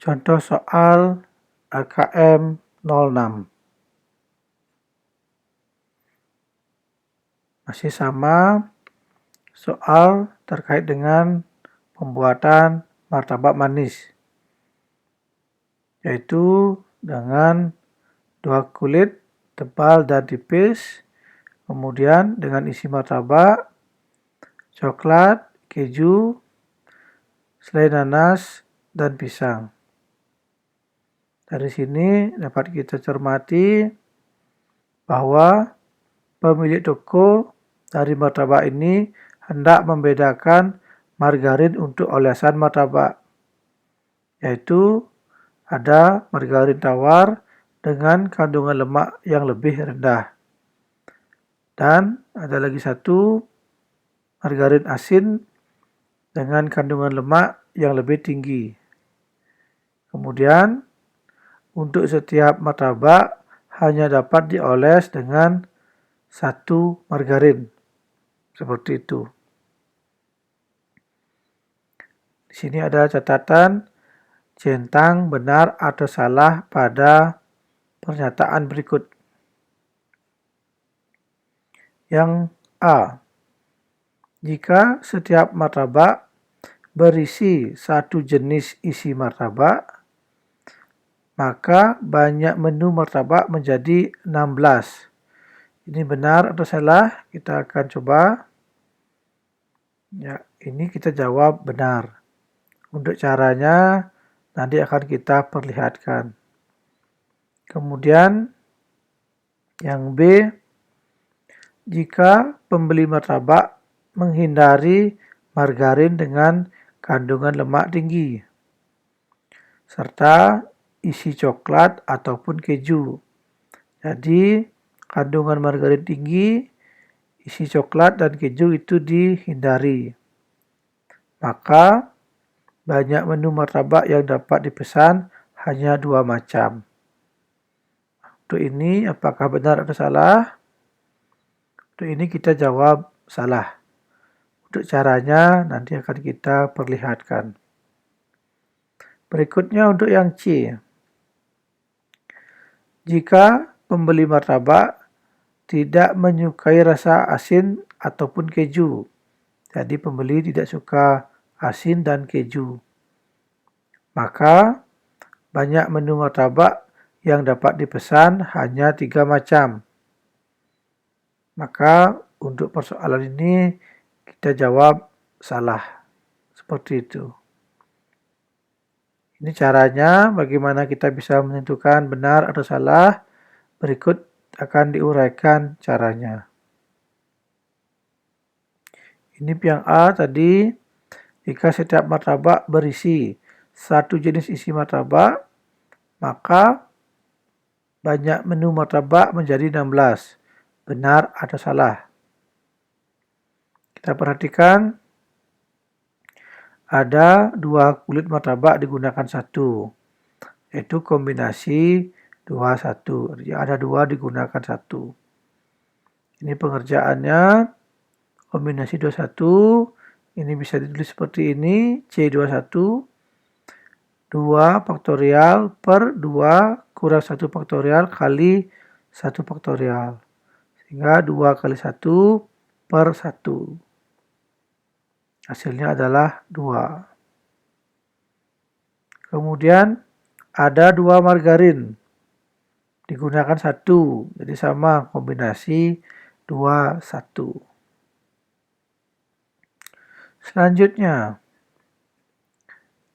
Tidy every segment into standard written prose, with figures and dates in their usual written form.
Contoh soal AKM 06. Masih sama, soal terkait dengan pembuatan martabak manis, yaitu dengan 2 kulit tebal dan tipis, kemudian dengan isi martabak, coklat, keju, selai nanas, dan pisang. Dari sini dapat kita cermati bahwa pemilik toko dari martabak ini hendak membedakan margarin untuk olesan martabak, yaitu ada margarin tawar dengan kandungan lemak yang lebih rendah, dan ada lagi satu margarin asin dengan kandungan lemak yang lebih tinggi. Kemudian untuk setiap martabak hanya dapat dioles dengan 1 margarin, seperti itu. Di sini ada catatan centang benar atau salah pada pernyataan berikut. Yang A. Jika setiap martabak berisi 1 jenis isi martabak, maka banyak menu martabak menjadi 16. Ini benar atau salah? Kita akan coba. Ya, ini kita jawab benar. Untuk caranya nanti akan kita perlihatkan. Kemudian yang B, jika pembeli martabak menghindari margarin dengan kandungan lemak tinggi, serta isi coklat ataupun keju. Jadi kandungan margarin tinggi, isi coklat dan keju itu dihindari. Maka banyak menu martabak yang dapat dipesan hanya 2 macam. Untuk ini apakah benar atau salah? Untuk ini kita jawab salah. Untuk caranya nanti akan kita perlihatkan. Berikutnya untuk yang C. Jika pembeli martabak tidak menyukai rasa asin ataupun keju, jadi pembeli tidak suka asin dan keju, maka banyak menu martabak yang dapat dipesan hanya 3 macam. Maka untuk persoalan ini kita jawab salah. Seperti itu. Ini caranya bagaimana kita bisa menentukan benar atau salah. Berikut akan diuraikan caranya. Ini yang A tadi, jika setiap martabak berisi 1 jenis isi martabak, maka banyak menu martabak menjadi 16. Benar atau salah? Kita perhatikan ada 2 kulit martabak digunakan 1, yaitu kombinasi 21. Ada 2 digunakan 1. Ini pengerjaannya, kombinasi 21, ini bisa ditulis seperti ini, C21, 2 faktorial per 2 kurang 1 faktorial kali 1 faktorial. Sehingga 2 kali 1 per 1. Hasilnya adalah 2. Kemudian ada 2 margarin. Digunakan 1. Jadi sama kombinasi 2, 1. Selanjutnya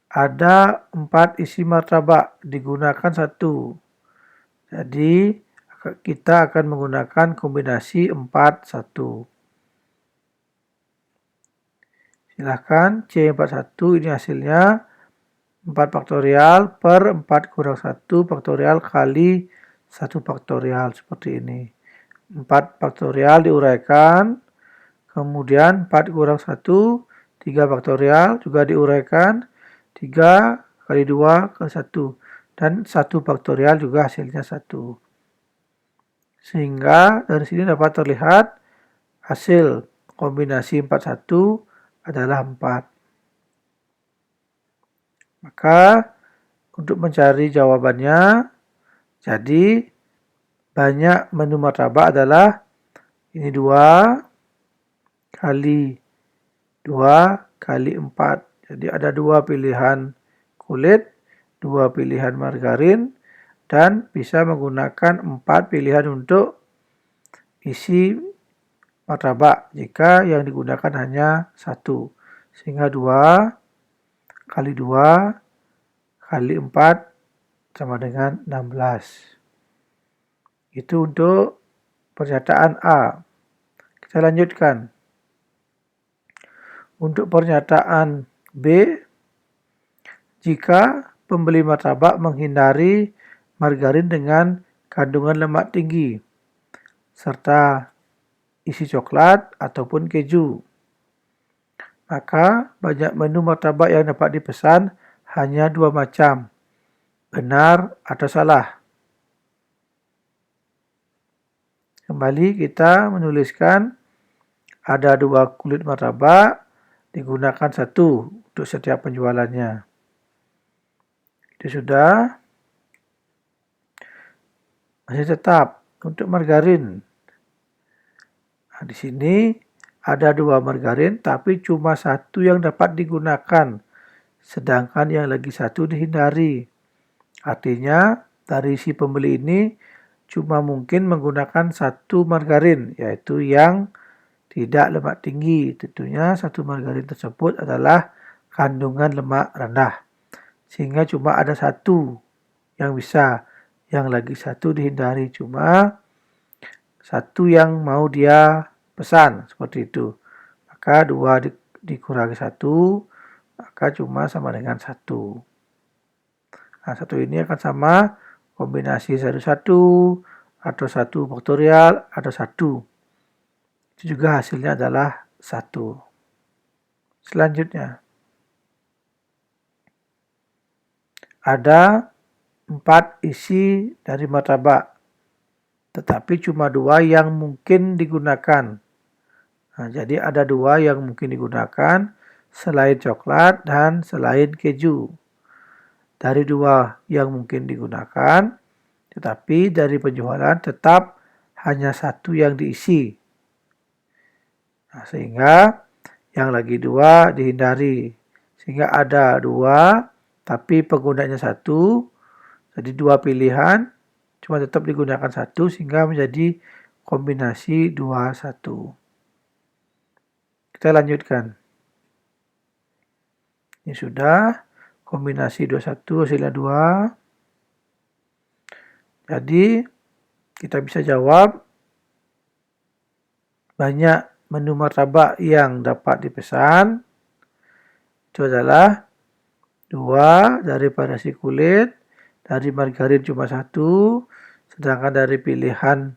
ada 4 isi martabak. Digunakan 1. Jadi kita akan menggunakan kombinasi 4, 1. Silahkan C41 ini hasilnya 4 faktorial per 4 kurang 1 faktorial kali 1 faktorial, seperti ini. 4 faktorial diuraikan, kemudian 4 kurang 1, 3 faktorial juga diuraikan, 3 kali 2 ke 1, dan 1 faktorial juga hasilnya 1. Sehingga dari sini dapat terlihat hasil kombinasi 41 adalah 4. Maka Untuk mencari jawabannya, jadi banyak menu martabak adalah ini 2 kali 2 kali 4. Jadi ada 2 pilihan kulit, 2 pilihan margarin, dan bisa menggunakan 4 pilihan untuk isi martabak jika yang digunakan hanya 1. Sehingga 2 kali 2 kali 4 sama dengan 16. Itu untuk pernyataan A. Kita lanjutkan. Untuk pernyataan B, jika pembeli martabak menghindari margarin dengan kandungan lemak tinggi, serta isi coklat ataupun keju, maka banyak menu martabak yang dapat dipesan hanya 2 macam, benar atau salah. Kembali kita menuliskan ada 2 kulit martabak, digunakan 1 untuk setiap penjualannya. Itu sudah. Masih tetap untuk margarin. Nah, di sini ada 2 margarin tapi cuma 1 yang dapat digunakan, sedangkan yang lagi 1 dihindari. Artinya dari si pembeli ini cuma mungkin menggunakan 1 margarin, yaitu yang tidak lemak tinggi. Tentunya 1 margarin tersebut adalah kandungan lemak rendah. Sehingga cuma ada 1 yang bisa, yang lagi 1 dihindari. Cuma 1 yang mau dia pesan, seperti itu. Maka 2 dikurangi 1, maka cuma sama dengan 1. Nah, 1 ini akan sama kombinasi 1 atau 1 faktorial atau 1. Itu juga hasilnya adalah 1. Selanjutnya, ada 4 isi dari martabak, tetapi cuma 2 yang mungkin digunakan. Nah, jadi ada 2 yang mungkin digunakan selain coklat dan selain keju. Dari 2 yang mungkin digunakan, tetapi dari penjualan tetap hanya 1 yang diisi. Nah, sehingga yang lagi 2 dihindari. Sehingga ada 2, tapi penggunanya 1. Jadi 2 pilihan, cuma tetap digunakan 1 sehingga menjadi kombinasi 2, 1. Kita lanjutkan. Ini sudah. Kombinasi 21 hasilnya 2. Jadi kita bisa jawab banyak menu martabak yang dapat dipesan itu adalah 2 daripada si kulit, dari margarin cuma 1, sedangkan dari pilihan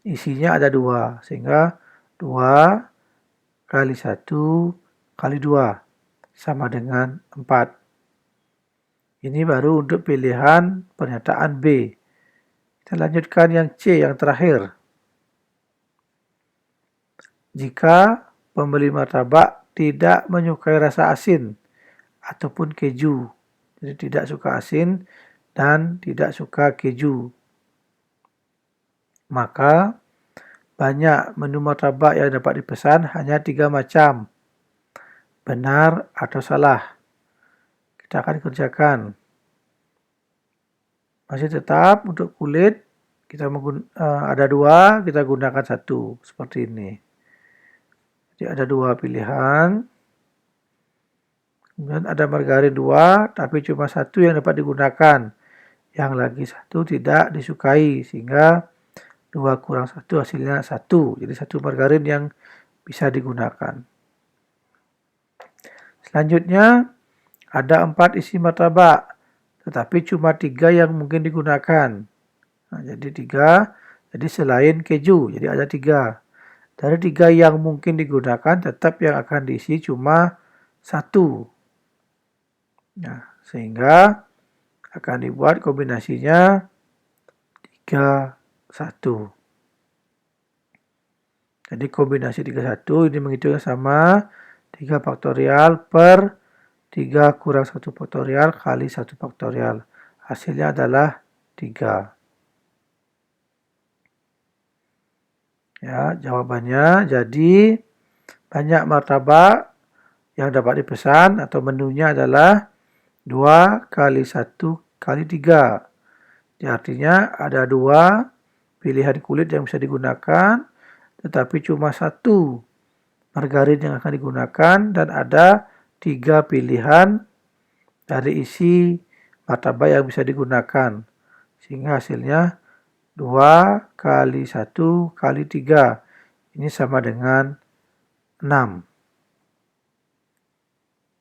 isinya ada 2, sehingga 2 kali 1 kali 2 sama dengan 4. Ini baru untuk pilihan pernyataan B. Kita lanjutkan yang C, yang terakhir. Jika pembeli martabak tidak menyukai rasa asin ataupun keju, jadi tidak suka asin dan tidak suka keju, maka banyak menu martabak yang dapat dipesan hanya 3 macam, benar atau salah. Kita akan kerjakan. Masih tetap untuk kulit kita ada 2, kita gunakan 1 seperti ini. Jadi ada 2 pilihan. Kemudian ada margarin 2, tapi cuma 1 yang dapat digunakan. Yang lagi 1 tidak disukai, sehingga 2 kurang 1 hasilnya 1. Jadi 1 margarin yang bisa digunakan. Selanjutnya ada 4 isi martabak, tetapi cuma 3 yang mungkin digunakan. Nah, jadi 3, jadi selain keju, jadi ada 3. Dari 3 yang mungkin digunakan, tetap yang akan diisi cuma 1. Nah, sehingga akan dibuat kombinasinya 3, 1. Jadi kombinasi 3, 1 ini menghitungnya sama 3 faktorial per 3 kurang 1 faktorial kali 1 faktorial. Hasilnya adalah 3. Ya, jawabannya jadi banyak martabak yang dapat dipesan atau menunya adalah 2 kali 1 kali 3. Artinya ada 2 pilihan kulit yang bisa digunakan, tetapi cuma 1 margarin yang akan digunakan dan ada 3 pilihan dari isi martabak yang bisa digunakan. Sehingga hasilnya 2 kali 1 kali 3. Ini sama dengan 6.